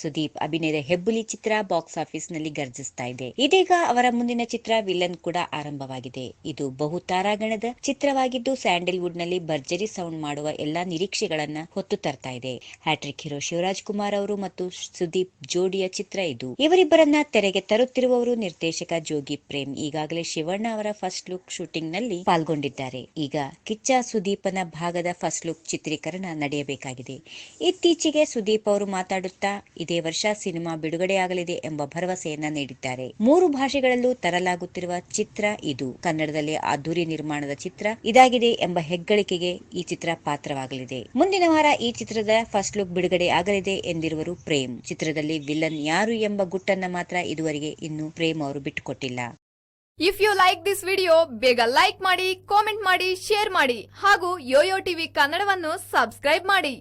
ಸುದೀಪ್ ಅಭಿನಯದ ಹೆಬ್ಬುಲಿ ಚಿತ್ರ box office ನಲ್ಲಿ ಗರ್ಜಿಸ್ತಾ ಇದೆ. ಇದೀಗ ಅವರ ಮುಂದಿನ ಚಿತ್ರ ವಿಲನ್ ಕೂಡ ಆರಂಭವಾಗಿದೆ. ಇದು ಬಹು ತಾರಾಗಣದ ಚಿತ್ರವಾಗಿದ್ದು ಸ್ಯಾಂಡಲ್ವುಡ್ ನಲ್ಲಿ ಭರ್ಜರಿ ಸೌಂಡ್ ಮಾಡುವ ಎಲ್ಲಾ ನಿರೀಕ್ಷೆಗಳನ್ನ ಹೊತ್ತು ತರ್ತಾ ಇದೆ. ಹ್ಯಾಟ್ರಿಕ್ ಹೀರೋ ಶಿವರಾಜ್ ಕುಮಾರ್ ಅವರು ಮತ್ತು ಸುದೀಪ್ ಜೋಡಿಯ ಚಿತ್ರ ಇದು. ಇವರಿಬ್ಬರನ್ನ ತೆರೆಗೆ ತರುತ್ತಿರುವವರು ನಿರ್ದೇಶಕ ಜೋಗಿ ಪ್ರೇಮ್. ಈಗಾಗಲೇ ಶಿವಣ್ಣ ಅವರ ಫಸ್ಟ್ ಲುಕ್ ಶೂಟಿಂಗ್ ನಲ್ಲಿ ಪಾಲ್ಗೊಂಡಿದ್ದಾರೆ. ಈಗ ಕಿಚ್ಚ ಸುದೀಪನ ಭಾಗದ ಫಸ್ಟ್ ಲುಕ್ ಚಿತ್ರೀಕರಣ ನಡೆಯಬೇಕಾಗಿದೆ. ಇತ್ತೀಚೆಗೆ ಸುದೀಪ್ ಅವರು ಮಾತಾಡುತ್ತಾ ಇದೇ ವರ್ಷ ಸಿನಿಮಾ ಬಿಡುಗಡೆಯಾಗಲಿದೆ ಎಂಬ ಭರವಸೆಯನ್ನ ನೀಡಿದ್ದಾರೆ. 3 ಭಾಷೆಗಳಲ್ಲೂ ತರಲಾಗುತ್ತಿರುವ ಚಿತ್ರ ಇದು. ಕನ್ನಡದಲ್ಲಿ ಅದ್ದೂರಿ ನಿರ್ಮಾಣದ ಚಿತ್ರ ಇದಾಗಿದೆ ಎಂಬ ಹೆಗ್ಗಳಿಕೆಗೆ ಈ ಚಿತ್ರ ಪಾತ್ರವಾಗಲಿದೆ. ಮುಂದಿನ ವಾರ ಈ ಚಿತ್ರದ ಫಸ್ಟ್ ಲುಕ್ ಬಿಡುಗಡೆ ಆಗಲಿದೆ ಎಂದಿರುವರು ಪ್ರೇಮ್. ಚಿತ್ರದಲ್ಲಿ ವಿಲನ್ ಯಾರು ಎಂಬ ಗುಟ್ಟನ್ನ ಮಾತ್ರ ಇದುವರೆಗೆ ಇನ್ನು ಪ್ರೇಮ್ ಅವರು ಬಿಟ್ಟುಕೊಟ್ಟಿಲ್ಲ. If you like this video ಬೇಗ ಲೈಕ್ ಮಾಡಿ, ಕಾಮೆಂಟ್ ಮಾಡಿ, ಶೇರ್ ಮಾಡಿ ಹಾಗೂ ಯೋಯೋ ಟಿವಿ ಕನ್ನಡವನ್ನು ಸಬ್ಸ್ಕ್ರೈಬ್ ಮಾಡಿ.